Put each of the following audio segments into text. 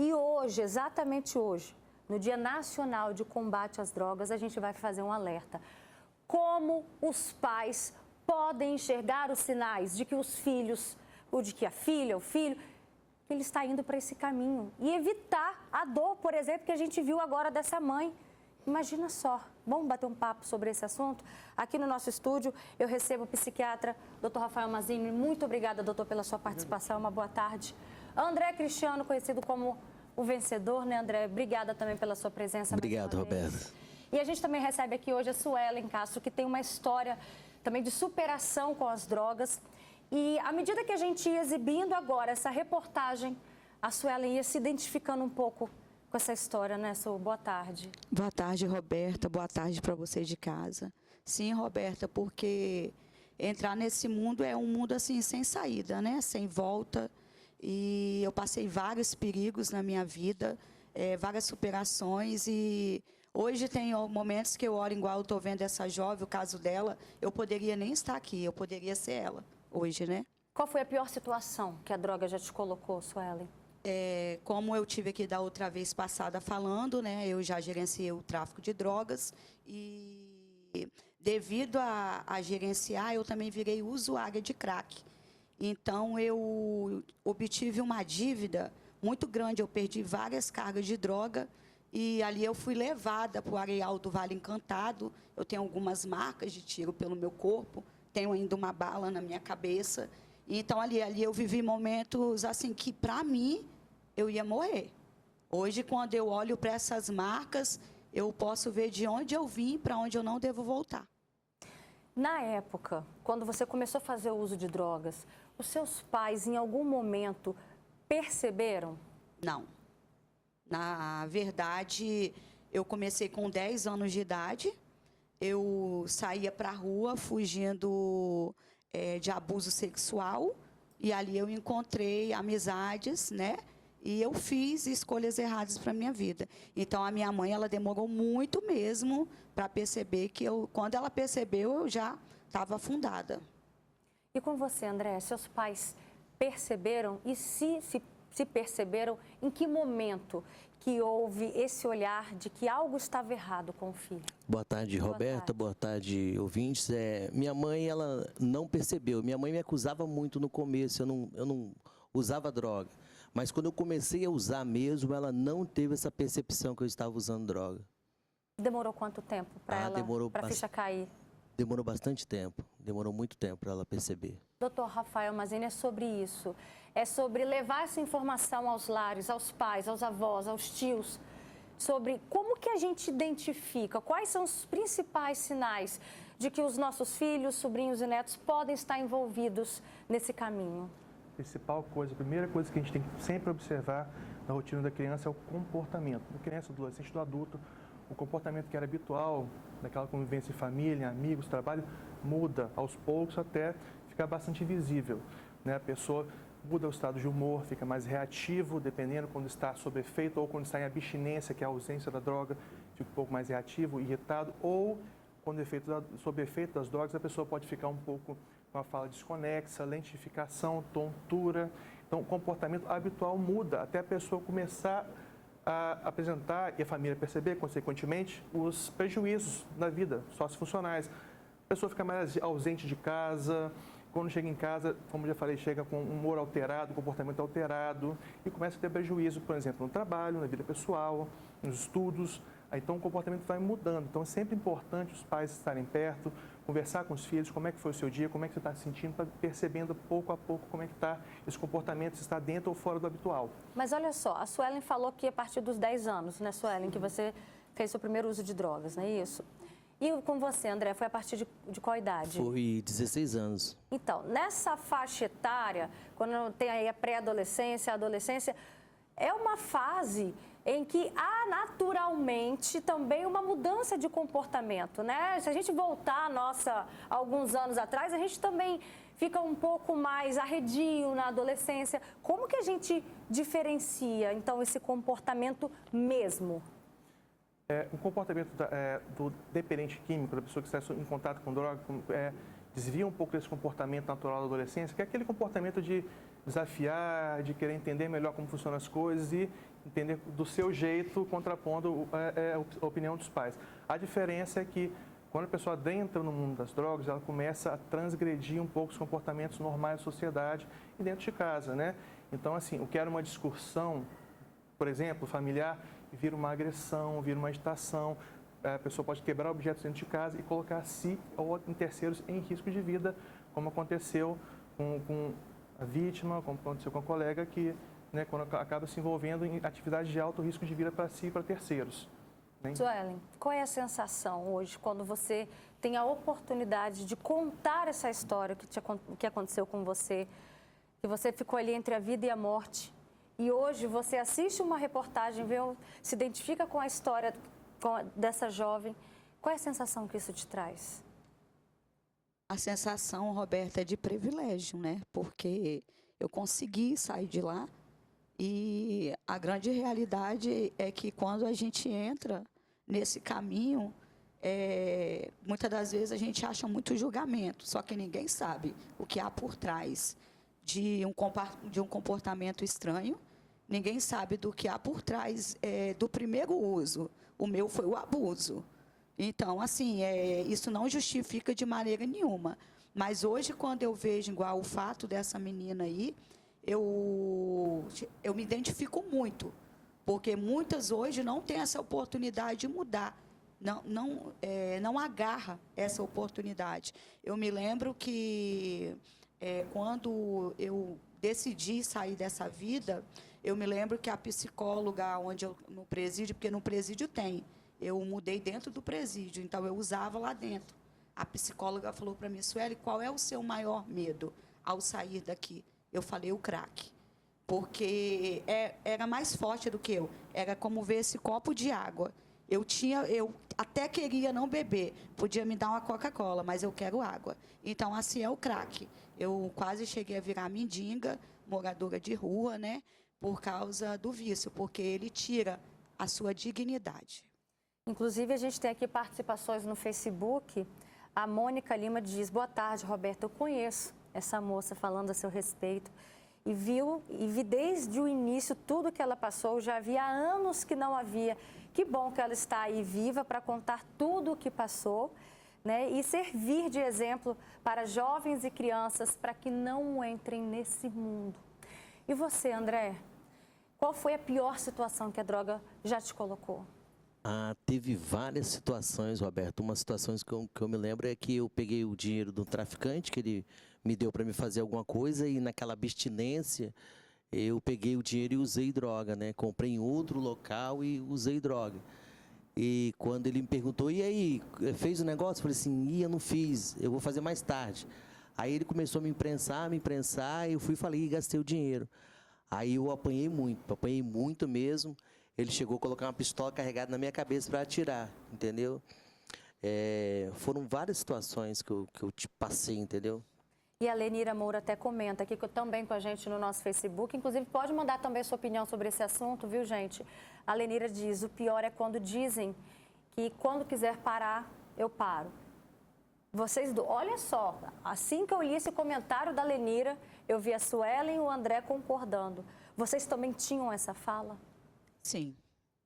E hoje, exatamente hoje, no Dia Nacional de Combate às Drogas, a gente vai fazer um alerta. Como os pais podem enxergar os sinais de que os filhos, ou de que a filha, o filho, ele está indo para esse caminho. E evitar a dor, por exemplo, que a gente viu agora dessa mãe. Imagina só, vamos bater um papo sobre esse assunto? Aqui no nosso estúdio eu recebo o psiquiatra, Dr. Rafael Mazini. Muito obrigada, doutor, pela sua participação. Uma boa tarde. André Cristiano, conhecido como o vencedor, né, André? Obrigada também pela sua presença. Obrigado, Roberto. E a gente também recebe aqui hoje a Suelen Castro, que tem uma história também de superação com as drogas. E à medida que a gente ia exibindo agora essa reportagem, a Suelen ia se identificando um pouco com essa história, né, Su? Boa tarde. Boa tarde, Roberta. Boa tarde para você de casa. Sim, Roberta, porque entrar nesse mundo é um mundo assim sem saída, né? Sem volta. E eu passei vários perigos na minha vida, várias superações. E hoje tem momentos que eu olho igual eu estou vendo essa jovem, o caso dela, eu poderia nem estar aqui, eu poderia ser ela hoje, né? Qual foi a pior situação que a droga já te colocou, Suelen? Como eu tive aqui da outra vez passada falando, né, eu já gerenciei o tráfico de drogas e devido a gerenciar, eu também virei usuária de crack. Então, eu obtive uma dívida muito grande, eu perdi várias cargas de droga e ali eu fui levada para o areal do Vale Encantado. Eu tenho algumas marcas de tiro pelo meu corpo, tenho ainda uma bala na minha cabeça. Então, ali eu vivi momentos assim que, para mim, eu ia morrer. Hoje, quando eu olho para essas marcas, eu posso ver de onde eu vim para onde eu não devo voltar. Na época, quando você começou a fazer o uso de drogas, os seus pais, em algum momento, perceberam? Não. Na verdade, eu comecei com 10 anos de idade. Eu saía para a rua fugindo de abuso sexual e ali eu encontrei amizades, né? E eu fiz escolhas erradas para minha vida. Então a minha mãe, ela demorou muito mesmo para perceber que quando ela percebeu, eu já estava afundada. E com você, André, seus pais perceberam e se perceberam em que momento que houve esse olhar de que algo estava errado com o filho? Boa tarde, Roberta. Boa tarde, ouvintes. Minha mãe, ela não percebeu. Minha mãe me acusava muito no começo, eu não usava droga. Mas quando eu comecei a usar mesmo, ela não teve essa percepção que eu estava usando droga. Demorou quanto tempo para a ficha cair? Demorou bastante tempo, demorou muito tempo para ela perceber. Doutor Rafael Mazini, é sobre isso. É sobre levar essa informação aos lares, aos pais, aos avós, aos tios, sobre como que a gente identifica, quais são os principais sinais de que os nossos filhos, sobrinhos e netos podem estar envolvidos nesse caminho. A primeira coisa que a gente tem que sempre observar na rotina da criança é o comportamento. Da criança, do adolescente, do adulto, o comportamento que era habitual, daquela convivência em família, amigos, trabalho, muda aos poucos até ficar bastante invisível, né? A pessoa muda o estado de humor, fica mais reativo, dependendo quando está sob efeito ou quando está em abstinência, que é a ausência da droga, fica um pouco mais reativo, irritado, ou quando sob efeito das drogas, a pessoa pode ficar um pouco com a fala desconexa, lentificação, tontura. Então, o comportamento habitual muda até a pessoa começar a apresentar e a família perceber, consequentemente, os prejuízos da vida sociofuncionais. A pessoa fica mais ausente de casa, quando chega em casa, como já falei, chega com um humor alterado, comportamento alterado e começa a ter prejuízo, por exemplo, no trabalho, na vida pessoal, nos estudos. Então, o comportamento vai mudando. Então, é sempre importante os pais estarem perto, conversar com os filhos, como é que foi o seu dia, como é que você está se sentindo, para percebendo pouco a pouco como é que está esse comportamento, se está dentro ou fora do habitual. Mas olha só, a Suelen falou que a partir dos 10 anos, né, Suelen, que você fez seu primeiro uso de drogas, não é isso? E com você, André, foi a partir de qual idade? Foi 16 anos. Então, nessa faixa etária, quando tem aí a pré-adolescência, a adolescência, é uma fase em que há naturalmente também uma mudança de comportamento, né? Se a gente voltar alguns anos atrás, a gente também fica um pouco mais arredio na adolescência. Como que a gente diferencia, então, esse comportamento mesmo? O comportamento do dependente químico, da pessoa que está em contato com droga, desvia um pouco desse comportamento natural da adolescência, que é aquele comportamento de desafiar, de querer entender melhor como funcionam as coisas e entender do seu jeito, contrapondo a opinião dos pais. A diferença é que quando a pessoa adentra no mundo das drogas, ela começa a transgredir um pouco os comportamentos normais da sociedade e dentro de casa, né? Então, assim, o que era uma discussão, por exemplo, familiar, vira uma agressão, vira uma agitação. A pessoa pode quebrar objetos dentro de casa e colocar a si ou em terceiros em risco de vida, como aconteceu com a vítima, como aconteceu com a colega, que, né, quando acaba se envolvendo em atividades de alto risco de vida para si e para terceiros. Né? Suelen, qual é a sensação hoje quando você tem a oportunidade de contar essa história, o que aconteceu com você, que você ficou ali entre a vida e a morte, e hoje você assiste uma reportagem, se identifica com a história dessa jovem, qual é a sensação que isso te traz? A sensação, Roberta, é de privilégio, né? Porque eu consegui sair de lá e a grande realidade é que quando a gente entra nesse caminho, muitas das vezes a gente acha muito julgamento, só que ninguém sabe o que há por trás de um comportamento estranho, ninguém sabe do que há por trás do primeiro uso. O meu foi o abuso. Então, assim, isso não justifica de maneira nenhuma. Mas hoje, quando eu vejo igual o fato dessa menina aí, eu me identifico muito. Porque muitas hoje não têm essa oportunidade de mudar. Não agarra essa oportunidade. Eu me lembro que quando eu decidi sair dessa vida, eu me lembro que a psicóloga no presídio, porque no presídio eu mudei dentro do presídio, então eu usava lá dentro. A psicóloga falou para mim, Sueli, qual é o seu maior medo ao sair daqui? Eu falei, o crack. Porque era mais forte do que eu. Era como ver esse copo de água. Eu até queria não beber, podia me dar uma Coca-Cola, mas eu quero água. Então, assim é o crack. Eu quase cheguei a virar mendiga, moradora de rua, né? Por causa do vício, porque ele tira a sua dignidade. Inclusive, a gente tem aqui participações no Facebook. A Mônica Lima diz, boa tarde, Roberta, eu conheço essa moça falando a seu respeito. E vi desde o início tudo que ela passou, já havia anos que não havia. Que bom que ela está aí viva para contar tudo o que passou, né? E servir de exemplo para jovens e crianças para que não entrem nesse mundo. E você, André, qual foi a pior situação que a droga já te colocou? Teve várias situações, Roberto. Uma situação que eu me lembro é que eu peguei o dinheiro do traficante, que ele me deu para me fazer alguma coisa, e naquela abstinência eu peguei o dinheiro e usei droga, né? Comprei em outro local e usei droga. E quando ele me perguntou, e aí, fez o negócio? Eu falei assim, eu não fiz, eu vou fazer mais tarde. Aí ele começou a me imprensar, e eu fui e falei, e gastei o dinheiro. Aí eu apanhei muito mesmo. Ele chegou a colocar uma pistola carregada na minha cabeça para atirar, entendeu? Foram várias situações que eu te passei, entendeu? E a Lenira Moura até comenta aqui também com a gente no nosso Facebook. Inclusive, pode mandar também sua opinião sobre esse assunto, viu, gente? A Lenira diz, o pior é quando dizem que quando quiser parar, eu paro. Olha só, assim que eu li esse comentário da Lenira, eu vi a Suelen e o André concordando. Vocês também tinham essa fala? Sim.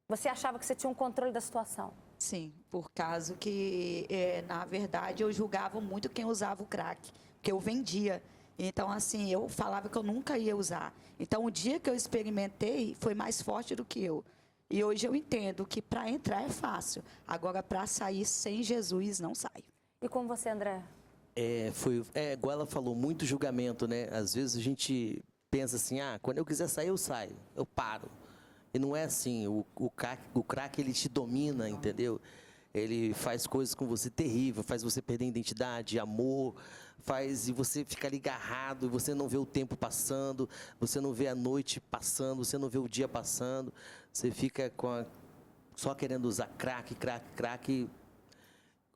Você achava que você tinha um controle da situação? Sim, por causa que, na verdade, eu julgava muito quem usava o crack, porque eu vendia. Então, assim, eu falava que eu nunca ia usar. Então, o dia que eu experimentei, foi mais forte do que eu. E hoje eu entendo que para entrar é fácil. Agora, para sair sem Jesus, não sai. E com você, André? Igual ela falou, muito julgamento, né? Às vezes a gente pensa assim, quando eu quiser sair, eu saio, eu paro. E não é assim, o crack ele te domina, entendeu? Ele faz coisas com você terrível, faz você perder identidade, amor, e você fica ali agarrado, e você não vê o tempo passando, você não vê a noite passando, você não vê o dia passando, você fica só querendo usar crack.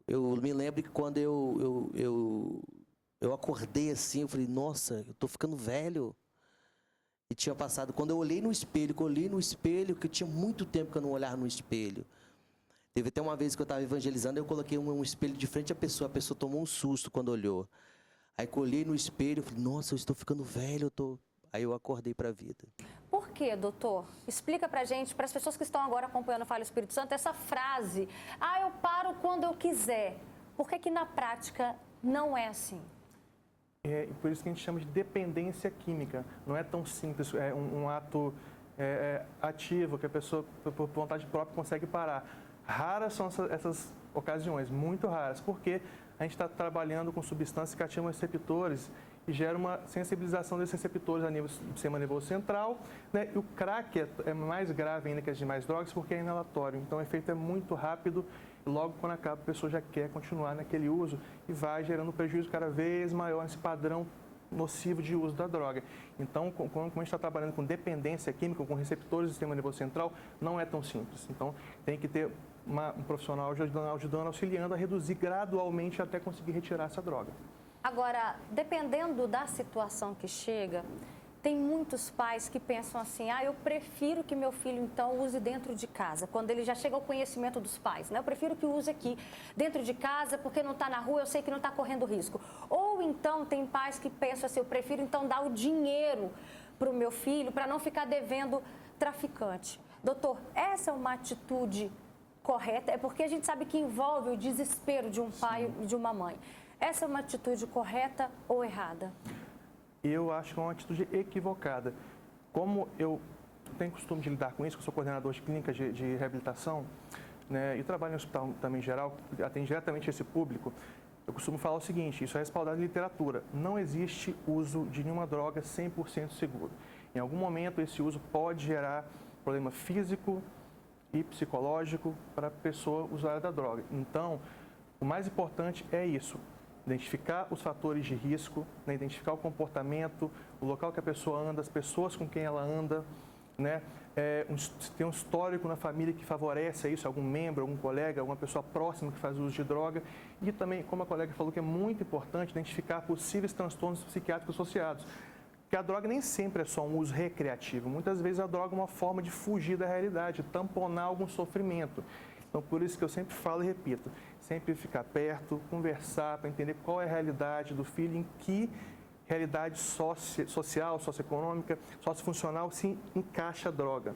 Eu me lembro que quando eu acordei assim, eu falei, nossa, eu tô ficando velho. E tinha passado, quando eu olhei no espelho, que tinha muito tempo que eu não olhava no espelho. Teve até uma vez que eu estava evangelizando, eu coloquei um espelho de frente à pessoa tomou um susto quando olhou. Aí que eu olhei no espelho, eu falei, nossa, eu estou ficando velho, Aí eu acordei para a vida. Por quê, doutor? Explica pra gente, para as pessoas que estão agora acompanhando o Fala Espírito Santo, essa frase, eu paro quando eu quiser. Por que na prática não é assim? É por isso que a gente chama de dependência química. Não é tão simples, é um ato ativo que a pessoa, por vontade própria, consegue parar. Raras são essas ocasiões, muito raras, porque a gente está trabalhando com substâncias que ativam receptores e gera uma sensibilização desses receptores a nível do sistema nervoso central, né? E o crack é mais grave ainda que as demais drogas porque é inalatório, então o efeito é muito rápido e logo quando acaba a pessoa já quer continuar naquele uso e vai gerando um prejuízo cada vez maior nesse padrão nocivo de uso da droga. Então, como a gente está trabalhando com dependência química, com receptores do sistema nervoso central, não é tão simples. Então, tem que ter um profissional ajudando, auxiliando a reduzir gradualmente até conseguir retirar essa droga. Agora, dependendo da situação que chega, tem muitos pais que pensam assim, eu prefiro que meu filho, então, use dentro de casa, quando ele já chega ao conhecimento dos pais, né? Eu prefiro que use aqui, dentro de casa, porque não está na rua, eu sei que não está correndo risco. Ou então, tem pais que pensam assim, eu prefiro, então, dar o dinheiro para o meu filho, para não ficar devendo traficante. Doutor, essa é uma atitude correta? É porque a gente sabe que envolve o desespero de um pai e de uma mãe. Essa é uma atitude correta ou errada? Eu acho que é uma atitude equivocada. Como eu tenho costume de lidar com isso, que eu sou coordenador de clínica de reabilitação, né, e trabalho em hospital também geral, atende diretamente esse público, eu costumo falar o seguinte, isso é respaldado em literatura, não existe uso de nenhuma droga 100% seguro. Em algum momento esse uso pode gerar problema físico e psicológico para a pessoa usuária da droga. Então, o mais importante é isso. Identificar os fatores de risco, né? Identificar o comportamento, o local que a pessoa anda, as pessoas com quem ela anda, né? Se tem um histórico na família que favorece isso, algum membro, algum colega, alguma pessoa próxima que faz uso de droga. E também, como a colega falou, que é muito importante identificar possíveis transtornos psiquiátricos associados. Porque a droga nem sempre é só um uso recreativo. Muitas vezes a droga é uma forma de fugir da realidade, tamponar algum sofrimento. Então, por isso que eu sempre falo e repito, sempre ficar perto, conversar para entender qual é a realidade do filho, em que realidade social, socioeconômica, sociofuncional se encaixa a droga.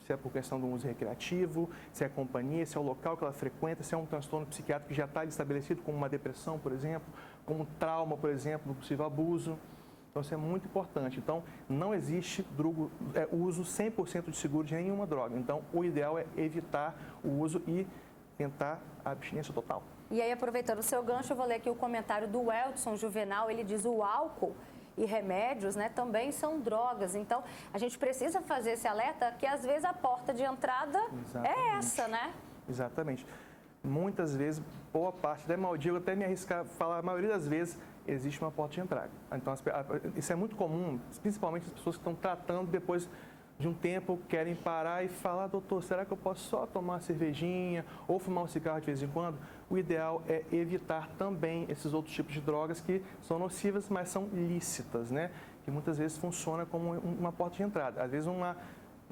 Se é por questão do uso recreativo, se é a companhia, se é o local que ela frequenta, se é um transtorno psiquiátrico que já está estabelecido, como uma depressão, por exemplo, como um trauma, por exemplo, do possível abuso. Então, isso é muito importante. Então, não existe uso 100% de seguro de nenhuma droga. Então, o ideal é evitar o uso e tentar a abstinência total. E aí, aproveitando o seu gancho, eu vou ler aqui o comentário do Eldson Juvenal. Ele diz o álcool e remédios, né, também são drogas. Então, a gente precisa fazer esse alerta que, às vezes, a porta de entrada é essa, né? Exatamente. Muitas vezes, boa parte, até maldigo, até me arriscar falar, a maioria das vezes, existe uma porta de entrada. Então, isso é muito comum, principalmente as pessoas que estão tratando depois de um tempo, querem parar e falar, doutor, será que eu posso só tomar uma cervejinha ou fumar um cigarro de vez em quando? O ideal é evitar também esses outros tipos de drogas que são nocivas, mas são lícitas, né? Que muitas vezes funciona como uma porta de entrada. Às vezes uma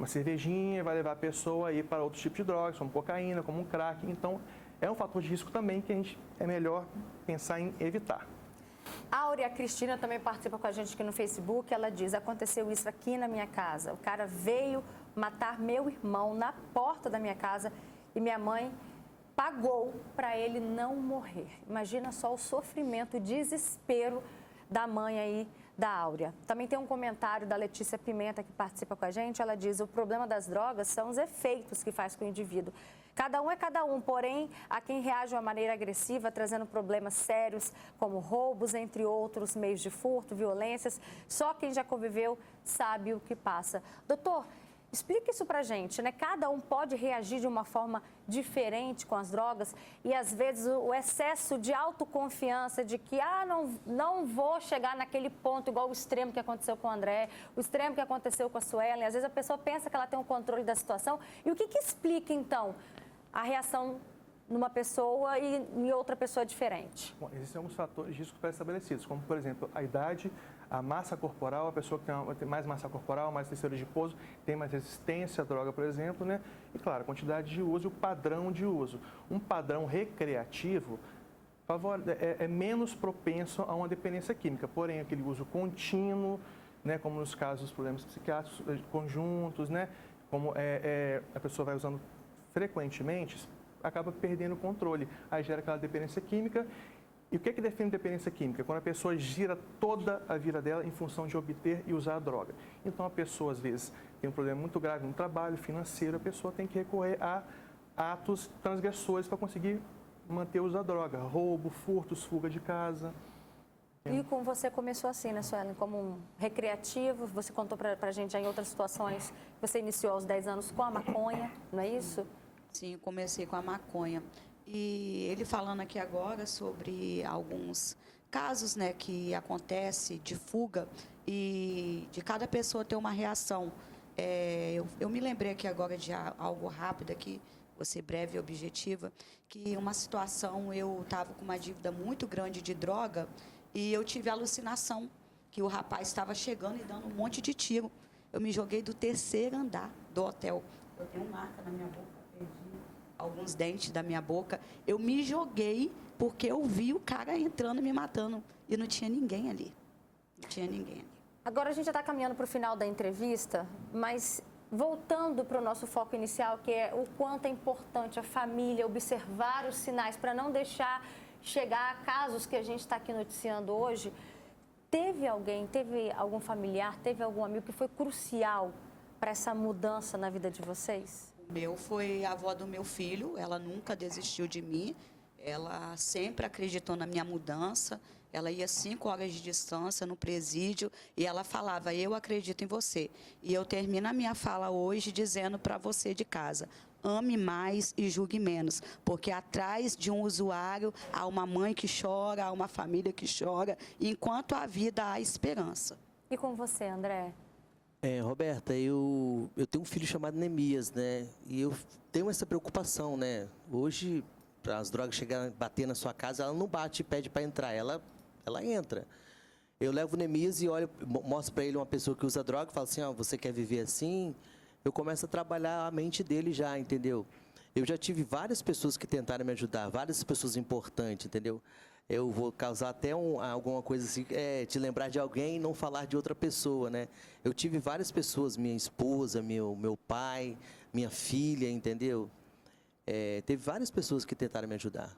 cervejinha vai levar a pessoa a ir para outros tipos de drogas, como cocaína, como um crack. Então, é um fator de risco também que a gente é melhor pensar em evitar. A Áurea Cristina também participa com a gente aqui no Facebook. Ela diz, aconteceu isso aqui na minha casa. O cara veio matar meu irmão na porta da minha casa e minha mãe pagou para ele não morrer. Imagina só o sofrimento, o desespero da mãe aí da Áurea. Também tem um comentário da Letícia Pimenta que participa com a gente. Ela diz, o problema das drogas são os efeitos que faz com o indivíduo. Cada um é cada um, porém, há quem reage de uma maneira agressiva, trazendo problemas sérios, como roubos, entre outros, meios de furto, violências. Só quem já conviveu sabe o que passa. Doutor, explica isso pra gente, né? Cada um pode reagir de uma forma diferente com as drogas e, às vezes, o excesso de autoconfiança de que, não vou chegar naquele ponto igual o extremo que aconteceu com o André, o extremo que aconteceu com a Suelen. Às vezes a pessoa pensa que ela tem um controle da situação. E o que explica, então, a reação numa pessoa e em outra pessoa diferente? Bom, existem alguns fatores de risco pré-estabelecidos, como, por exemplo, a idade, a massa corporal, a pessoa que tem mais massa corporal, mais tecido adiposo, tem mais resistência à droga, por exemplo, né? E, claro, a quantidade de uso e o padrão de uso. Um padrão recreativo é menos propenso a uma dependência química, porém, aquele uso contínuo, né, como nos casos dos problemas psiquiátricos conjuntos, né, como a pessoa vai usando frequentemente, acaba perdendo o controle. Aí gera aquela dependência química. E o que é que define dependência química? Quando a pessoa gira toda a vida dela em função de obter e usar a droga. Então, a pessoa, às vezes, tem um problema muito grave no trabalho, financeiro, a pessoa tem que recorrer a atos transgressores para conseguir manter o uso da droga. Roubo, furtos, fuga de casa. E com você começou assim, né, Suelen? Como um recreativo, você contou para a gente já em outras situações, você iniciou aos 10 anos com a maconha, não é isso? Sim, eu comecei com a maconha. E ele falando aqui agora sobre alguns casos, né, que acontece de fuga e de cada pessoa ter uma reação. Eu me lembrei aqui agora de algo rápido aqui, vou ser breve e objetiva, que uma situação, eu estava com uma dívida muito grande de droga e eu tive alucinação que o rapaz estava chegando e dando um monte de tiro. Eu me joguei do 3º andar do hotel. Eu tenho marca na minha boca, perdi alguns dentes da minha boca. Eu me joguei porque eu vi o cara entrando e me matando. E não tinha ninguém ali. Não tinha ninguém ali. Agora a gente já está caminhando para o final da entrevista, mas voltando para o nosso foco inicial, que é o quanto é importante a família observar os sinais para não deixar chegar a casos que a gente está aqui noticiando hoje. Teve algum familiar, teve algum amigo que foi crucial para essa mudança na vida de vocês? Foi a avó do meu filho, ela nunca desistiu de mim, ela sempre acreditou na minha mudança, ela ia 5 horas de distância no presídio e ela falava, eu acredito em você. E eu termino a minha fala hoje dizendo para você de casa, ame mais e julgue menos, porque atrás de um usuário há uma mãe que chora, há uma família que chora, e enquanto há vida há esperança. E com você, André? Roberta, eu tenho um filho chamado Neemias, né? E eu tenho essa preocupação, né? Hoje, para as drogas chegarem, bater na sua casa, ela não bate e pede para entrar, ela entra. Eu levo o Neemias e mostro para ele uma pessoa que usa droga, falo assim, você quer viver assim? Eu começo a trabalhar a mente dele já, entendeu? Eu já tive várias pessoas que tentaram me ajudar, várias pessoas importantes, entendeu? Eu vou causar até alguma coisa assim, te lembrar de alguém e não falar de outra pessoa, né? Eu tive várias pessoas, minha esposa, meu pai, minha filha, entendeu? Teve várias pessoas que tentaram me ajudar.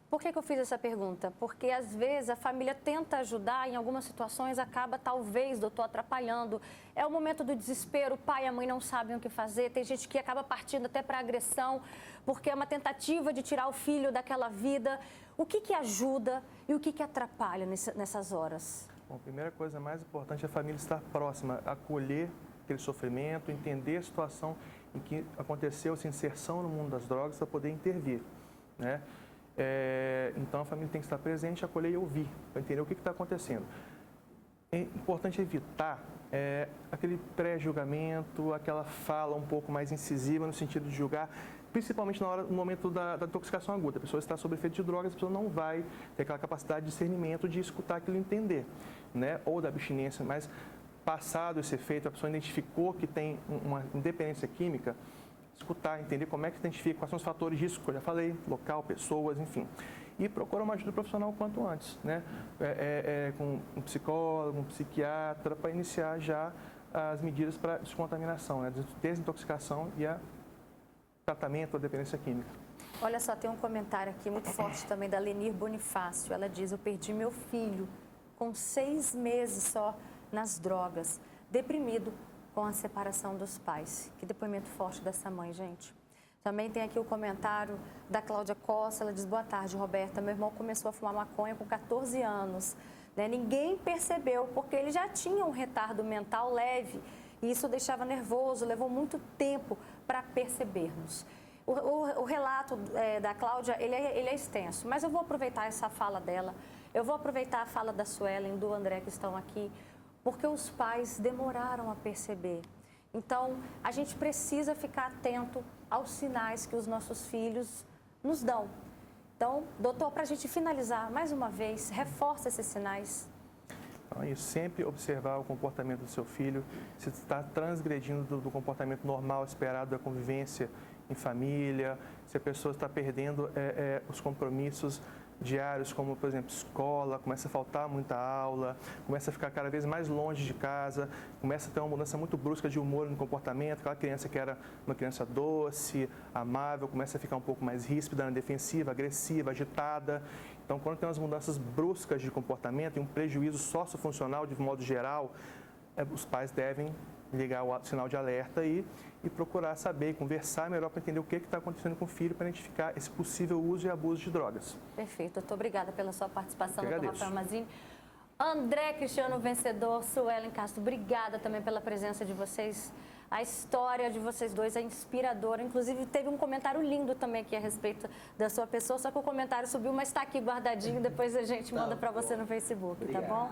Por que eu fiz essa pergunta? Porque às vezes a família tenta ajudar, em algumas situações acaba talvez, doutor, atrapalhando. É o momento do desespero, o pai e a mãe não sabem o que fazer, tem gente que acaba partindo até para agressão, porque é uma tentativa de tirar o filho daquela vida. O que ajuda e o que atrapalha nessas horas? Bom, a primeira coisa mais importante é a família estar próxima, acolher aquele sofrimento, entender a situação em que aconteceu essa inserção no mundo das drogas para poder intervir, né? Então, a família tem que estar presente, acolher e ouvir, para entender o que está acontecendo. É importante evitar aquele pré-julgamento, aquela fala um pouco mais incisiva no sentido de julgar, principalmente no momento da intoxicação aguda. A pessoa está sob efeito de drogas, a pessoa não vai ter aquela capacidade de discernimento de escutar aquilo e entender, né? Ou da abstinência, mas passado esse efeito, a pessoa identificou que tem uma independência química, escutar, entender como é que se identifica, quais são os fatores de risco, que eu já falei, local, pessoas, enfim. E procurar uma ajuda profissional o quanto antes, né? Com um psicólogo, um psiquiatra, para iniciar já as medidas para descontaminação, né? Desintoxicação e tratamento da dependência química. Olha só, tem um comentário aqui muito forte também da Lenir Bonifácio. Ela diz, eu perdi meu filho com 6 meses só nas drogas, deprimido, com a separação dos pais. Que depoimento forte dessa mãe, gente. Também tem aqui o comentário da Cláudia Costa, ela diz, boa tarde, Roberta, meu irmão começou a fumar maconha com 14 anos, né? Ninguém percebeu, porque ele já tinha um retardo mental leve, e isso o deixava nervoso, levou muito tempo para percebermos. O relato da Cláudia, ele é extenso, mas eu vou aproveitar essa fala dela, eu vou aproveitar a fala da Suelen, do André, que estão aqui, porque os pais demoraram a perceber. Então, a gente precisa ficar atento aos sinais que os nossos filhos nos dão. Então, doutor, para a gente finalizar, mais uma vez, reforça esses sinais. Então, é isso, sempre observar o comportamento do seu filho, se está transgredindo do comportamento normal, esperado da convivência em família, se a pessoa está perdendo os compromissos diários, como, por exemplo, escola, começa a faltar muita aula, começa a ficar cada vez mais longe de casa, começa a ter uma mudança muito brusca de humor no comportamento, aquela criança que era uma criança doce, amável, começa a ficar um pouco mais ríspida, na defensiva, agressiva, agitada. Então, quando tem umas mudanças bruscas de comportamento e um prejuízo sociofuncional de modo geral, os pais devem ligar o sinal de alerta e procurar saber, conversar melhor para entender o que está acontecendo com o filho, para identificar esse possível uso e abuso de drogas. Perfeito. Muito obrigada pela sua participação, Eu doutor agradeço. Rafael Mazini. André Cristiano, vencedor, Suelen Castro, obrigada também pela presença de vocês. A história de vocês dois é inspiradora. Inclusive, teve um comentário lindo também aqui a respeito da sua pessoa, só que o comentário subiu, mas está aqui guardadinho. Depois a gente manda para você no Facebook, tá bom?